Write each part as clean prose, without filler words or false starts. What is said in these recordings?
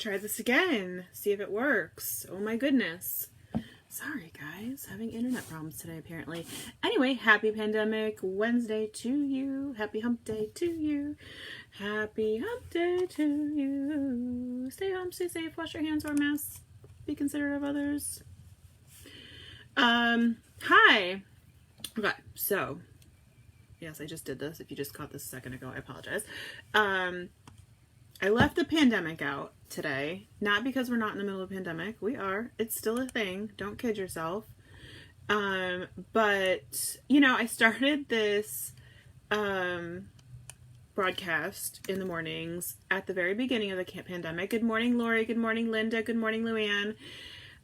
try this again. See if it works. Oh my goodness. Sorry guys, having internet problems today apparently. Anyway, happy Pandemic Wednesday to you. Happy hump day to you. Happy hump day to you. Stay home, stay safe, wash your hands, wear masks, be considerate of others. Hi. Okay, so yes, I just did this. If you just caught this a second ago, I apologize. I left the pandemic out today, not because we're not in the middle of a pandemic. We are. It's still a thing. Don't kid yourself. But, you know, I started this broadcast in the mornings at the very beginning of the pandemic. Good morning, Lori. Good morning, Linda. Good morning, Luann.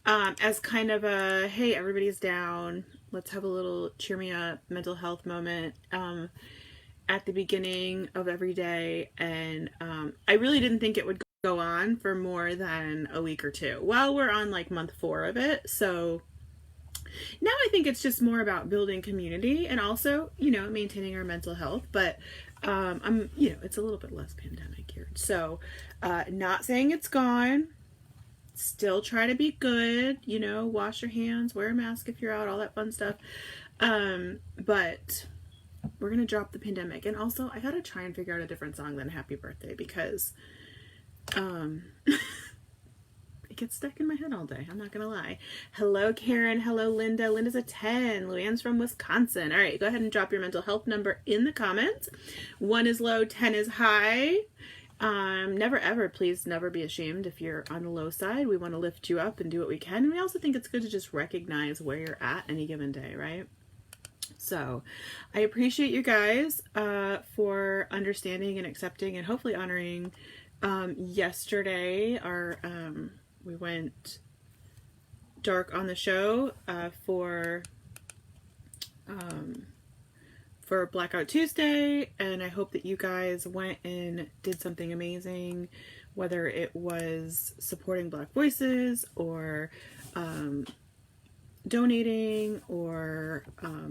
As kind of a, hey, everybody's down. Let's have a little cheer me up mental health moment. At the beginning of every day, and I really didn't think it would go on for more than a week or two. Well, we're on like month 4 of it, so now I think it's just more about building community and also, you know, maintaining our mental health. But you know, it's a little bit less pandemic here, so not saying it's gone. Still try to be good, you know, wash your hands, wear a mask if you're out, all that fun stuff. But we're gonna drop the pandemic. And also I gotta try and figure out a different song than Happy Birthday, because it gets stuck in my head all day, I'm not gonna lie. Hello Karen, hello Linda. Linda's a 10. Luann's from Wisconsin. All right, go ahead and drop your mental health number in the comments. 1 is low, 10 is high. Never ever, please never be ashamed if you're on the low side. We want to lift you up and do what we can. And we also think it's good to just recognize where you're at any given day, right? So I appreciate you guys for understanding and accepting and hopefully honoring yesterday. We went dark on the show for Blackout Tuesday, and I hope that you guys went and did something amazing, whether it was supporting Black voices or donating or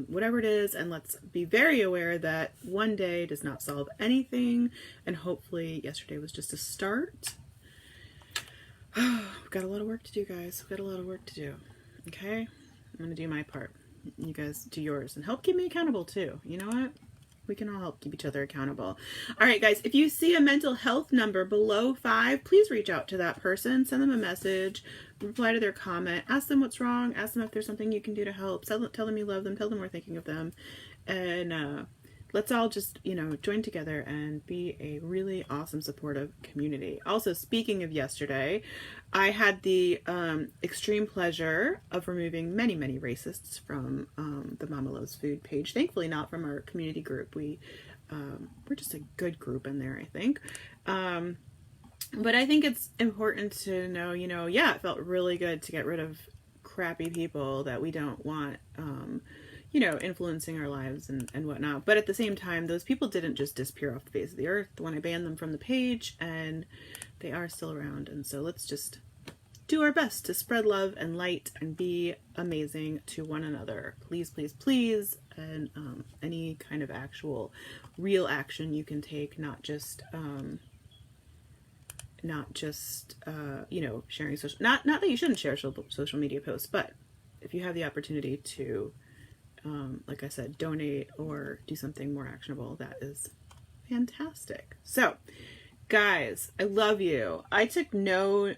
whatever it is. And let's be very aware that one day does not solve anything, and hopefully yesterday was just a start. We've got a lot of work to do, guys. We've got a lot of work to do. Okay, I'm gonna do my part, you guys do yours, and help keep me accountable too. You know what, we can all help keep each other accountable. All right guys, if you see a mental health number below 5, please reach out to that person, send them a message, reply to their comment, ask them what's wrong, ask them if there's something you can do to help, tell them you love them, tell them we're thinking of them, and let's all just, you know, join together and be a really awesome supportive community. Also, speaking of yesterday, I had the extreme pleasure of removing many racists from the Mama Loves Food page. Thankfully not from our community group. We're just a good group in there, I think. But I think it's important to know, you know, yeah, it felt really good to get rid of crappy people that we don't want, you know, influencing our lives and whatnot. But at the same time, those people didn't just disappear off the face of the earth when I banned them from the page, and they are still around. And so let's just do our best to spread love and light and be amazing to one another. Please, please, please. And any kind of actual real action you can take, not just you know, sharing social, not that you shouldn't share social media posts, but if you have the opportunity to like I said, donate or do something more actionable, that is fantastic. So guys, I love you. I took I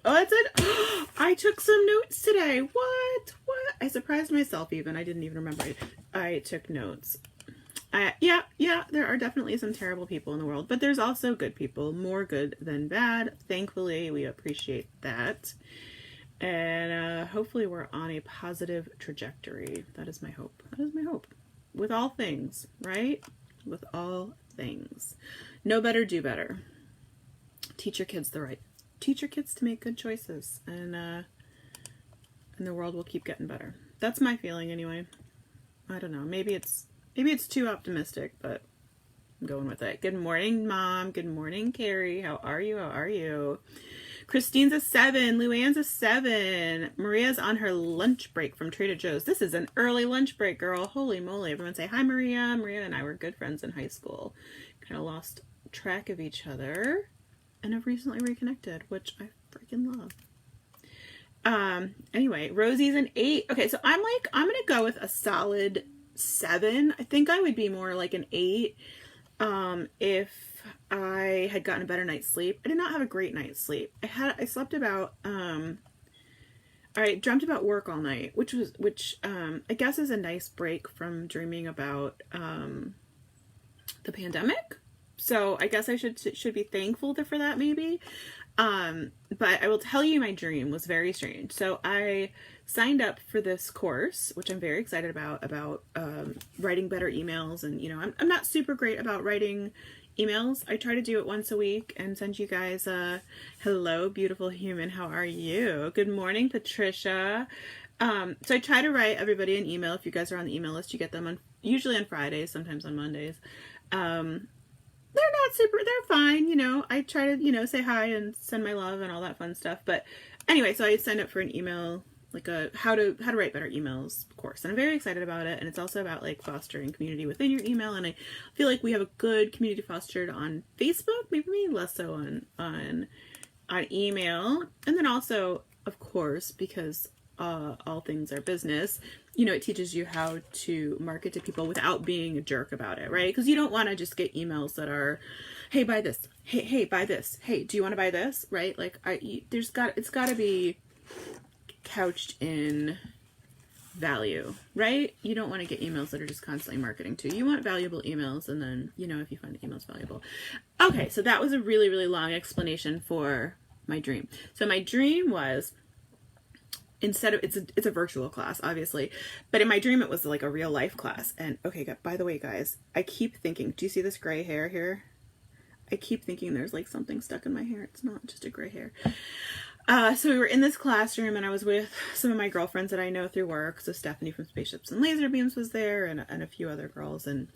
took some notes today. What? I surprised myself even. I didn't even remember I took notes. Yeah, there are definitely some terrible people in the world, but there's also good people, more good than bad. Thankfully, we appreciate that. And hopefully we're on a positive trajectory. That is my hope. That is my hope. With all things, right? With all things. Know better, do better. Teach your kids to make good choices. And the world will keep getting better. That's my feeling anyway. I don't know. Maybe it's too optimistic, but I'm going with it. Good morning, Mom. Good morning, Carrie. How are you? How are you? Christine's a 7. Luann's a 7. Maria's on her lunch break from Trader Joe's. This is an early lunch break, girl. Holy moly. Everyone say hi, Maria. Maria and I were good friends in high school. Kind of lost track of each other. and have recently reconnected, which I freaking love. Anyway, Rosie's an 8. Okay, so I'm gonna go with a solid 7. I think I would be more like an 8 if I had gotten a better night's sleep. I did not have a great night's sleep. I slept about I dreamt about work all night, which I guess is a nice break from dreaming about the pandemic. So I guess I should be thankful for that, maybe. But I will tell you, my dream was very strange. So I signed up for this course, which I'm very excited about writing better emails. And, you know, I'm not super great about writing emails. I try to do it once a week and send you guys hello, beautiful human. How are you? Good morning, Patricia. So I try to write everybody an email. If you guys are on the email list, you get them usually on Fridays, sometimes on Mondays. They're not super, they're fine, you know. I try to, you know, say hi and send my love and all that fun stuff. But anyway, so I signed up for an email, like a how to write better emails course. And I'm very excited about it. And it's also about like fostering community within your email. And I feel like we have a good community fostered on Facebook, maybe less so on email. And then also, of course, because all things are business, you know, it teaches you how to market to people without being a jerk about it, right? Because you don't want to just get emails that are, hey, buy this, hey, buy this, hey, do you want to buy this, right? Like, it's got to be couched in value, right? You don't want to get emails that are just constantly marketing to you. You want valuable emails, and then, you know, if you find the emails valuable. Okay, so that was a really, really long explanation for my dream. So my dream was, instead of, it's a virtual class, obviously, but in my dream it was like a real life class. And okay, by the way, guys, I keep thinking, do you see this gray hair here? I keep thinking there's like something stuck in my hair. It's not just a gray hair. So we were in this classroom, and I was with some of my girlfriends that I know through work. So Stephanie from Spaceships and Laser Beams was there, and a few other girls, and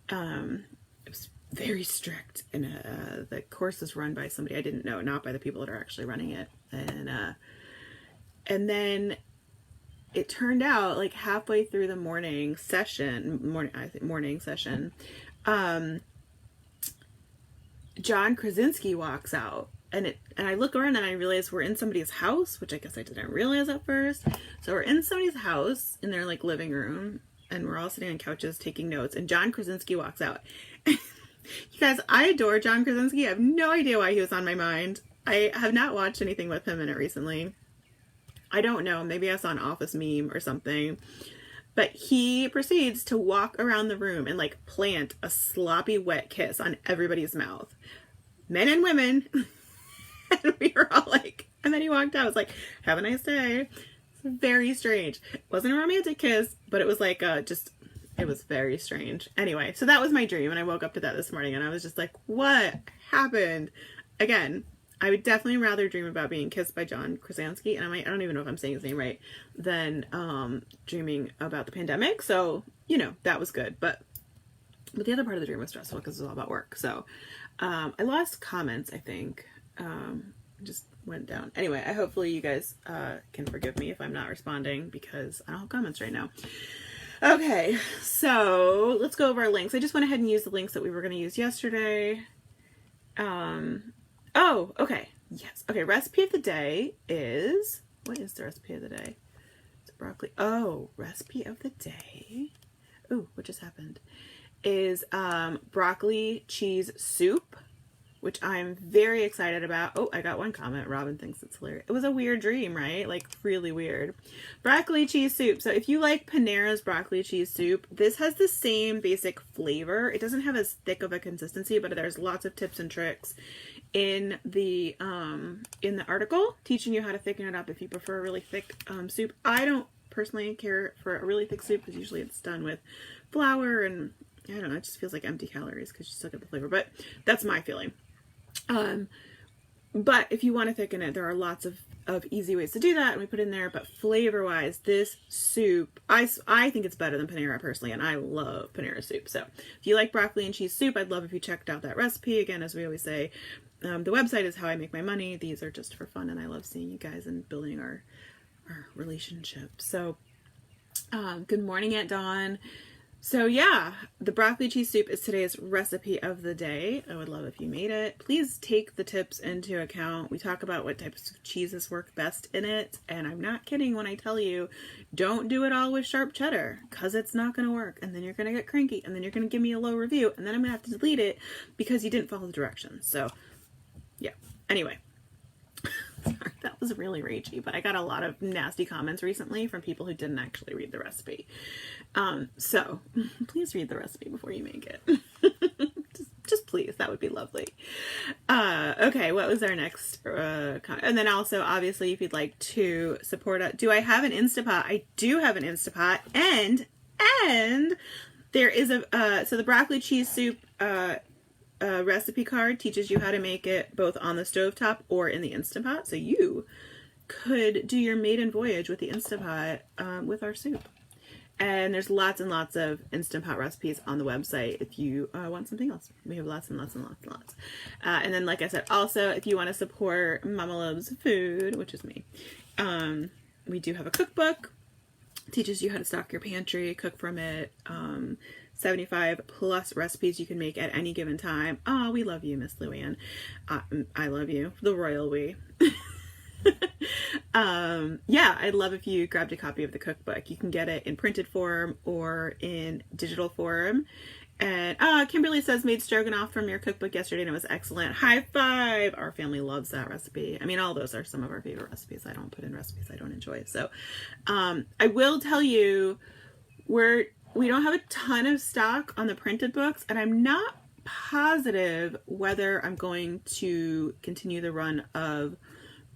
it was very strict. And the course is run by somebody I didn't know, not by the people that are actually running it. And then it turned out, like halfway through the morning session, John Krasinski walks out, and I look around and I realize we're in somebody's house, which I guess I didn't realize at first. So we're in somebody's house in their like living room, and we're all sitting on couches taking notes, and John Krasinski walks out. You guys, I adore John Krasinski. I have no idea why he was on my mind. I have not watched anything with him in it recently. I don't know, maybe I saw an Office meme or something, but he proceeds to walk around the room and like plant a sloppy wet kiss on everybody's mouth, men and women. And we were all like, and then he walked out. I was like, have a nice day. It's very strange. It wasn't a romantic kiss, but it was like it was very strange. Anyway, so that was my dream, and I woke up to that this morning, and I was just like, what happened? Again, I would definitely rather dream about being kissed by John Krasinski, and I don't even know if I'm saying his name right, than dreaming about the pandemic. So, you know, that was good. But the other part of the dream was stressful because it was all about work. So I lost comments, I think. Just went down. Anyway, hopefully you guys can forgive me if I'm not responding, because I don't have comments right now. Okay, so let's go over our links. I just went ahead and used the links that we were going to use yesterday. Oh, okay. Yes. Okay, recipe of the day is... What is the recipe of the day? It's broccoli. Oh, recipe of the day. Ooh, what just happened? Is broccoli cheese soup, which I'm very excited about. Oh, I got one comment. Robin thinks it's hilarious. It was a weird dream, right? Like, really weird. Broccoli cheese soup. So if you like Panera's broccoli cheese soup, this has the same basic flavor. It doesn't have as thick of a consistency, but there's lots of tips and tricks in the article teaching you how to thicken it up if you prefer a really thick soup. I don't personally care for a really thick soup because usually it's done with flour, and I don't know, it just feels like empty calories because you still get the flavor, but that's my feeling. But if you want to thicken it, there are lots of easy ways to do that, and we put in there. But flavor wise, this soup, I think it's better than Panera personally, and I love Panera soup. So if you like broccoli and cheese soup, I'd love if you checked out that recipe. Again, as we always say, the website is how I make my money. These are just for fun, and I love seeing you guys and building our relationship. So good morning, Aunt Dawn. So yeah, the broccoli cheese soup is today's recipe of the day. I would love if you made it. Please take the tips into account. We talk about what types of cheeses work best in it, and I'm not kidding when I tell you, don't do it all with sharp cheddar, because it's not going to work, and then you're going to get cranky, and then you're going to give me a low review, and then I'm going to have to delete it because you didn't follow the directions. So yeah, anyway. Sorry, that was really ragey, but I got a lot of nasty comments recently from people who didn't actually read the recipe. So please read the recipe before you make it. just please, that would be lovely. Okay, what was our next comment? And then also, obviously, if you'd like to support it, do I have an Instapot? I do have an Instapot, and there is so the broccoli cheese soup recipe card teaches you how to make it both on the stovetop or in the Instapot. So you could do your maiden voyage with the Instapot with our soup. And there's lots and lots of Instant Pot recipes on the website if you want something else. We have lots and lots and lots and lots. And then, like I said, also, if you want to support Mama Loves Food, which is me, we do have a cookbook. It teaches you how to stock your pantry, cook from it. 75 plus recipes you can make at any given time. Oh, we love you, Miss Luann. I love you. The royal we. Yeah, I'd love if you grabbed a copy of the cookbook. You can get it in printed form or in digital form. And Kimberly says, made stroganoff from your cookbook yesterday and it was excellent. High five! Our family loves that recipe. I mean, all those are some of our favorite recipes. I don't put in recipes I don't enjoy. So I will tell you, we don't have a ton of stock on the printed books, and I'm not positive whether I'm going to continue the run of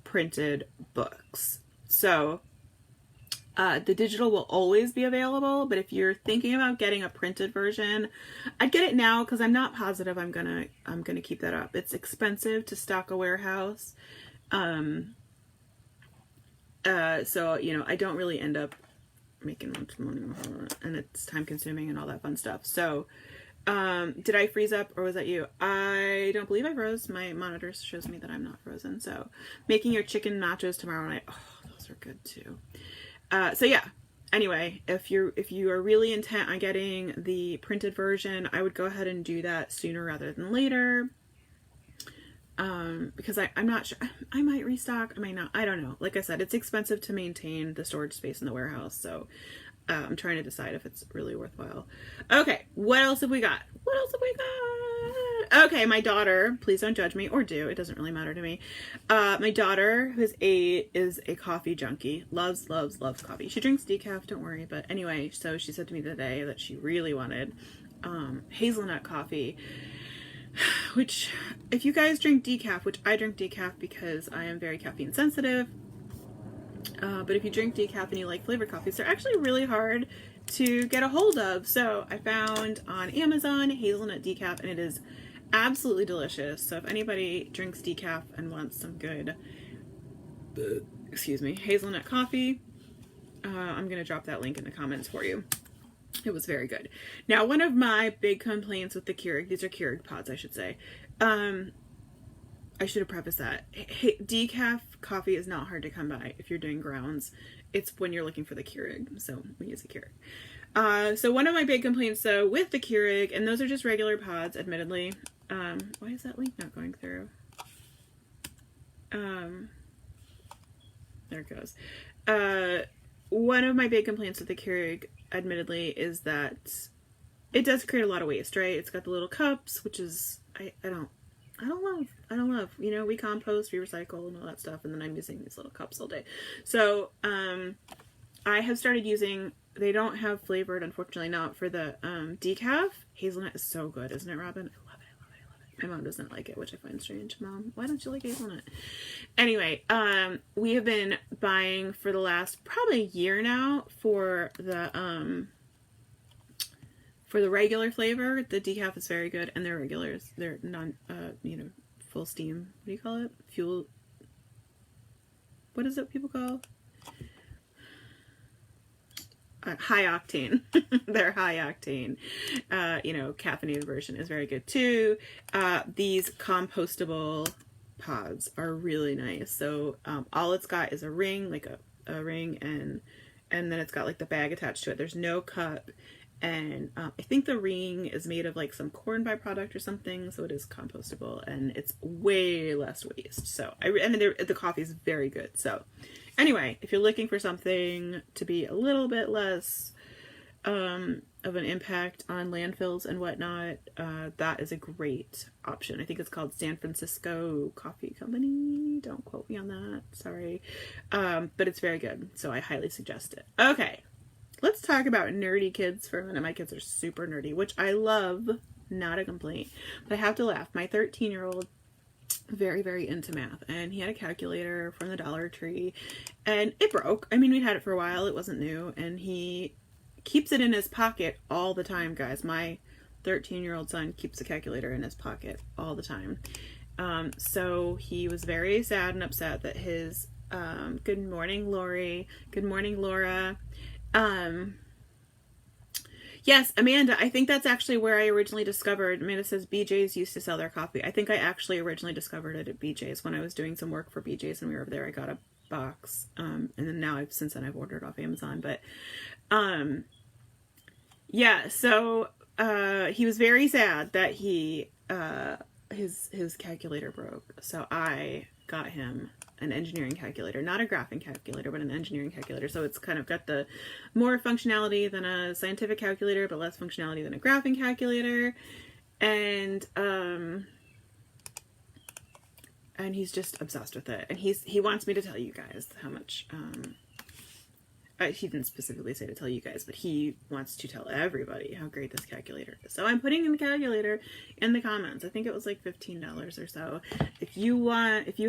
printed books. So the digital will always be available, but if you're thinking about getting a printed version, I'd get it now because I'm not positive I'm gonna keep that up. It's expensive to stock a warehouse. So I don't really end up making much money, and it's time consuming and all that fun stuff. So did I freeze up or was that you? I don't believe I froze. My monitor shows me that I'm not frozen. So making your chicken nachos tomorrow night. Oh, those are good too. So yeah, anyway, if you are really intent on getting the printed version, I would go ahead and do that sooner rather than later. Because I'm not sure, I might restock, I might not, I don't know. Like I said, it's expensive to maintain the storage space in the warehouse, so I'm trying to decide if it's really worthwhile. Okay, what else have we got? Okay, my daughter, please don't judge me, or do, it doesn't really matter to me. My daughter, who's 8, is a coffee junkie. Loves coffee. She drinks decaf, don't worry, but anyway, so she said to me today that she really wanted hazelnut coffee. Which, if you guys drink decaf, which I drink decaf because I am very caffeine sensitive, but if you drink decaf and you like flavored coffees, they're actually really hard to get a hold of. So I found on Amazon hazelnut decaf, and it is absolutely delicious. So if anybody drinks decaf and wants some good, hazelnut coffee, I'm going to drop that link in the comments for you. It was very good. Now, one of my big complaints with the Keurig, these are Keurig pods, I should say. I should have prefaced that. Decaf coffee is not hard to come by if you're doing grounds. It's when you're looking for the Keurig. So we use a Keurig. So one of my big complaints, though, with the Keurig, and those are just regular pods, admittedly. Why is that link not going through? There it goes. One of my big complaints with the Keurig, admittedly, is that it does create a lot of waste, right? It's got the little cups, which is, I don't love. We compost, we recycle, and all that stuff, and then I'm using these little cups all day. So, I have started using, they don't have flavored, unfortunately not, for the decaf. Hazelnut is so good, isn't it, Robin? I love it. My mom does not like it, which I find strange. Mom, why don't you like hazelnut? Anyway, we have been buying for the last probably year now for the regular flavor. The decaf is very good, and they're regulars. They're non, full steam. What do you call it? Fuel. What is it people call? High octane. They're high octane. Caffeinated version is very good too. These compostable pods are really nice. So all it's got is a ring, like a ring, and then it's got like the bag attached to it. There's no cup, And I think the ring is made of like some corn byproduct or something, so it is compostable and it's way less waste. So and the coffee is very good. So anyway, if you're looking for something to be a little bit less of an impact on landfills and whatnot, that is a great option. I think it's called San Francisco Coffee Company. Don't quote me on that. Sorry. But it's very good. So I highly suggest it. Okay. Let's talk about nerdy kids for a minute. My kids are super nerdy, which I love. Not a complaint. But I have to laugh. My 13-year-old, very, very into math. And he had a calculator from the Dollar Tree. And it broke. I mean, we'd had it for a while. It wasn't new. And he keeps it in his pocket all the time, guys. My 13-year-old son keeps a calculator in his pocket all the time. So he was very sad and upset that his, good morning, Lori. Good morning, Laura. Yes, Amanda, I think that's actually where I originally discovered, Amanda says BJ's used to sell their coffee. I think I actually originally discovered it at BJ's when I was doing some work for BJ's and we were over there. I got a box. And then now since then I've ordered off Amazon, but, yeah, so, he was very sad that his calculator broke. So I got him an engineering calculator, not a graphing calculator, but an engineering calculator. So it's kind of got the more functionality than a scientific calculator, but less functionality than a graphing calculator. And he's just obsessed with it. And he wants me to tell you guys how much, he didn't specifically say to tell you guys, but he wants to tell everybody how great this calculator is. So I'm putting in the calculator in the comments. I think it was like $15 or so. If you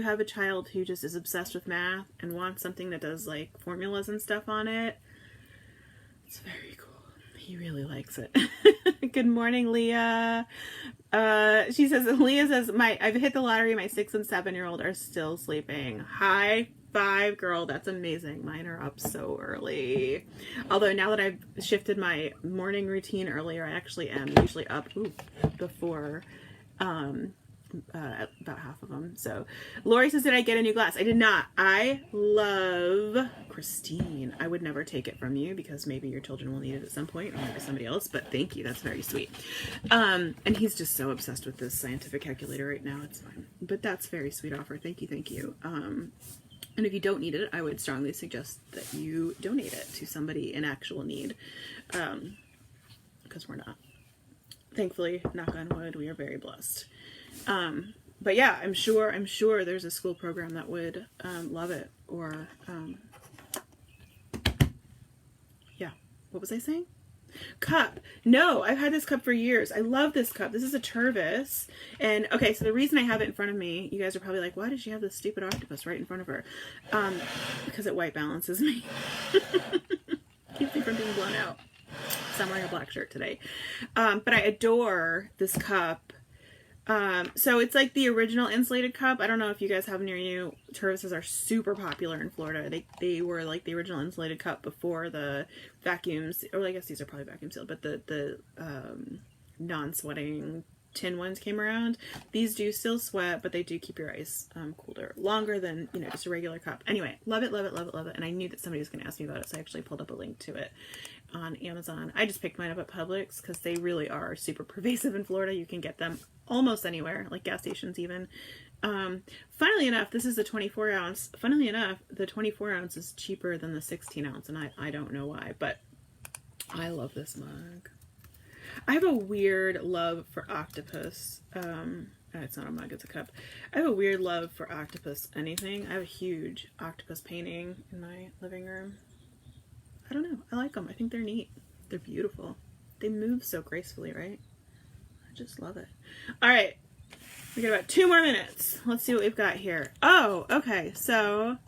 have a child who just is obsessed with math and wants something that does like formulas and stuff on it, it's very cool. He really likes it. Good morning, Leah. Leah says, I've hit the lottery. My 6 and 7-year-old are still sleeping. High five, girl. That's amazing. Mine are up so early. Although now that I've shifted my morning routine earlier, I actually am usually up before about half of them. So Lori says, did I get a new glass? I did not. I love Christine. I would never take it from you because maybe your children will need it at some point, or maybe somebody else, but thank you. That's very sweet. And he's just so obsessed with this scientific calculator right now. It's fine, but that's very sweet offer. Thank you. Thank you. And if you don't need it, I would strongly suggest that you donate it to somebody in actual need. Because we're not. Thankfully, knock on wood, we are very blessed. But yeah, I'm sure there's a school program that would love it. Or, yeah. What was I saying? Cup. No, I've had this cup for years. I love this cup. This is a Tervis. And okay, so the reason I have it in front of me, you guys are probably like, why does she have this stupid octopus right in front of her? Because it white balances me. Keeps me from being blown out. So I'm wearing a black shirt today. But I adore this cup. So it's like the original insulated cup. I don't know if you guys have near you. Tervises are super popular in Florida. They were like the original insulated cup before the vacuums, or I guess these are probably vacuum sealed, but the non-sweating tin ones came around. These do still sweat, but they do keep your ice cooler longer than, just a regular cup. Anyway, love it, love it, love it, love it. And I knew that somebody was going to ask me about it, so I actually pulled up a link to it on Amazon. I just picked mine up at Publix because they really are super pervasive in Florida. You can get them almost anywhere, like gas stations even. Funnily enough, this is a 24 ounce. Funnily enough, the 24 ounce is cheaper than the 16 ounce, and I don't know why, but I love this mug. I have a weird love for octopus. It's not a mug, it's a cup. I have a weird love for octopus anything. I have a huge octopus painting in my living room. I don't know. I like them. I think they're neat. They're beautiful. They move so gracefully, right? I just love it. All right. We got about 2 more minutes. Let's see what we've got here. Oh, okay. So,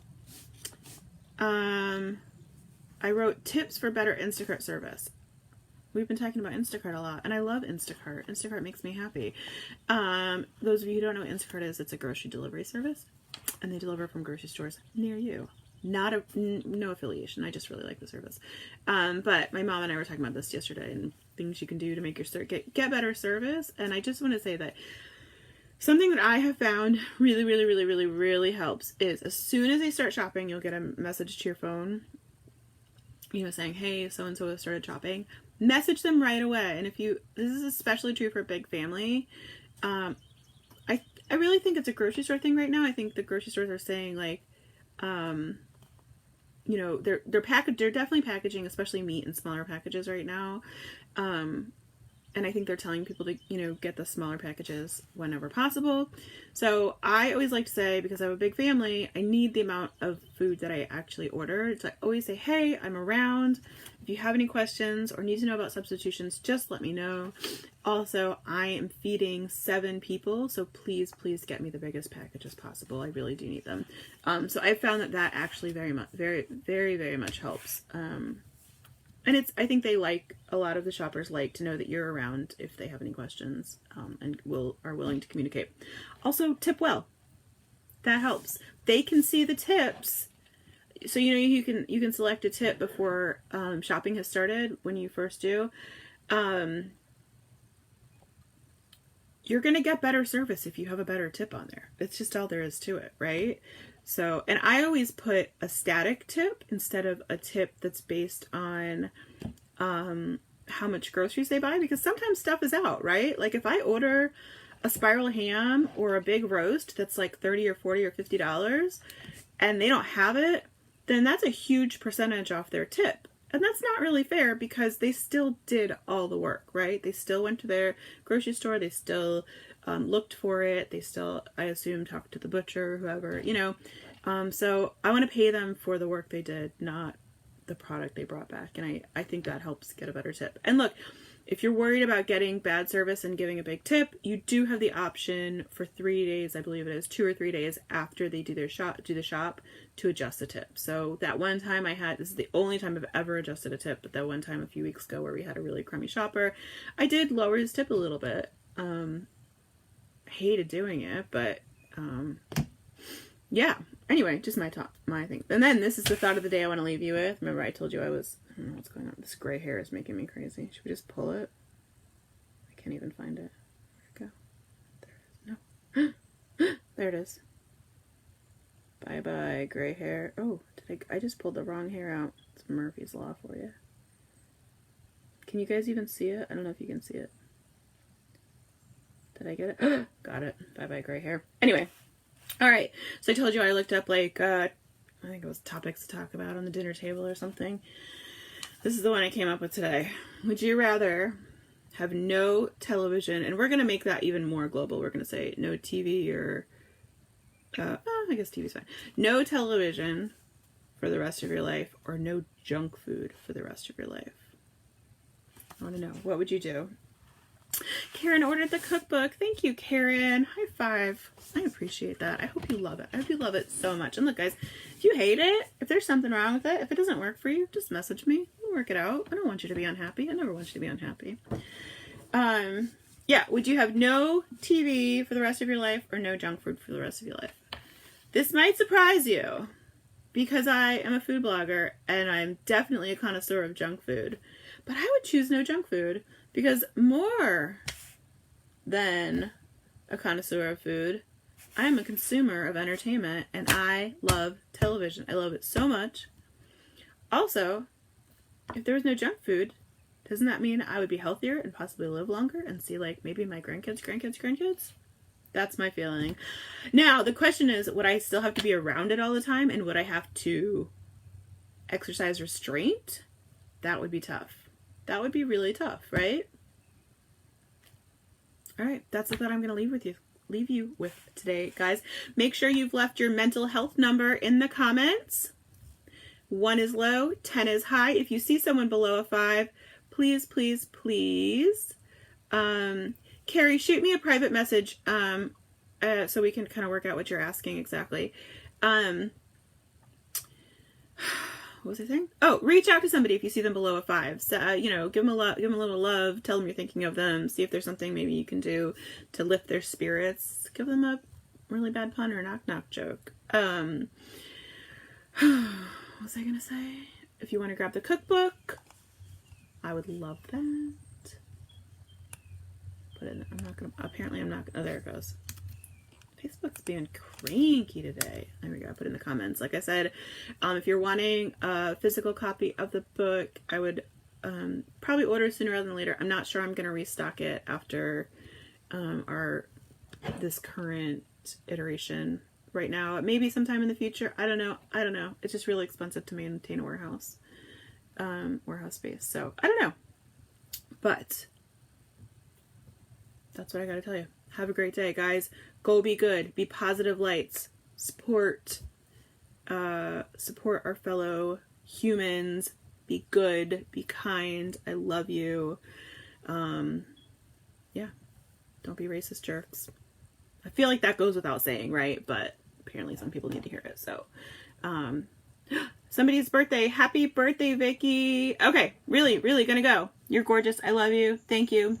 I wrote tips for better Instacart service. We've been talking about Instacart a lot, and I love Instacart. Instacart makes me happy. Those of you who don't know what Instacart is, it's a grocery delivery service, and they deliver from grocery stores near you. No affiliation. I just really like the service. But my mom and I were talking about this yesterday, and things you can do to make your store get better service. And I just want to say that something that I have found really, really, really, really, really helps is as soon as they start shopping, you'll get a message to your phone, saying, hey, so-and-so has started shopping. message them right away. And this is especially true for a big family. I really think it's a grocery store thing right now. I think the grocery stores are saying like, you know, they're definitely packaging, especially meat in smaller packages right now. And I think they're telling people to, you know, get the smaller packages whenever possible. So I always like to say, because I have a big family, I need the amount of food that I actually order. So I always say, hey, I'm around. If you have any questions or need to know about substitutions, just let me know. Also, I am feeding 7 people, so please get me the biggest packages possible. I really do need them. So I found that actually very much helps. And I think they a lot of the shoppers like to know that you're around if they have any questions, and are willing to communicate. Also, tip well. That helps. They can see the tips. So, you know, you can select a tip before shopping has started when you first do. You're going to get better service if you have a better tip on there. It's just all there is to it, right? So, and I always put a static tip instead of a tip that's based on how much groceries they buy, because sometimes stuff is out, right? Like if I order a spiral ham or a big roast that's like $30 or $40 or $50 and they don't have it, then that's a huge percentage off their tip. And that's not really fair because they still did all the work, right? They still went to their grocery store. They still looked for it. They still, I assume, talked to the butcher or whoever, you know. So I want to pay them for the work they did, not the product they brought back. And I think that helps get a better tip. And look, if you're worried about getting bad service and giving a big tip, you do have the option for 3 days, I believe it is 2 or 3 days after they do the shop to adjust the tip. So that one time this is the only time I've ever adjusted a tip, but that one time a few weeks ago where we had a really crummy shopper, I did lower his tip a little bit. Hated doing it, but yeah. Anyway, just my thing. And then this is the thought of the day I want to leave you with. Remember I told you I don't know what's going on. This gray hair is making me crazy. Should we just pull it? I can't even find it. Where'd it go? There it is. No. There it is. Bye-bye, gray hair. Oh, I just pulled the wrong hair out. It's Murphy's Law for you. Can you guys even see it? I don't know if you can see it. Did I get it? Got it. Bye-bye, gray hair. Anyway. All right. So I told you I looked up, like, I think it was topics to talk about on the dinner table or something. This is the one I came up with today. Would you rather have no television, and we're going to make that even more global. We're going to say no TV or, I guess TV's fine. No television for the rest of your life, or no junk food for the rest of your life? I want to know. What would you do? Karen ordered the cookbook. Thank you, Karen. High five. I appreciate that. I hope you love it. I hope you love it so much. And look, guys, if you hate it, if there's something wrong with it, if it doesn't work for you, just message me. We'll work it out. I don't want you to be unhappy. I never want you to be unhappy. Yeah, would you have no TV for the rest of your life or no junk food for the rest of your life? This might surprise you because I am a food blogger and I'm definitely a connoisseur of junk food. But I would choose no junk food because more than a connoisseur of food, I am a consumer of entertainment and I love television. I love it so much. Also, if there was no junk food, doesn't that mean I would be healthier and possibly live longer and see, like, maybe my grandkids? That's my feeling. Now, the question is, would I still have to be around it all the time? And would I have to exercise restraint? That would be tough. That would be really tough, right? All right, that's the thought I'm going to leave you with today, guys. Make sure you've left your mental health number in the comments. 1 is low, 10 is high. If you see someone below a 5, please, please, please, Carrie, shoot me a private message so we can kind of work out what you're asking exactly. What was I saying? Oh, reach out to somebody if you see them below a 5. So, give them a little love. Tell them you're thinking of them. See if there's something maybe you can do to lift their spirits. Give them a really bad pun or a knock-knock joke. What was I going to say? If you want to grab the cookbook, I would love that. Put it in, I'm not, oh, there it goes. Facebook's being cranky today. There we go. I put it in the comments. Like I said, if you're wanting a physical copy of the book, I would probably order sooner rather than later. I'm not sure I'm going to restock it after this current iteration right now. Maybe sometime in the future. I don't know. It's just really expensive to maintain a warehouse space. So I don't know. But that's what I got to tell you. Have a great day, guys. Go be good. Be positive lights. Support our fellow humans. Be good. Be kind. I love you. Yeah. Don't be racist jerks. I feel like that goes without saying, right? But apparently some people need to hear it. So, somebody's birthday. Happy birthday, Vicky. Okay. Really, really gonna go. You're gorgeous. I love you. Thank you.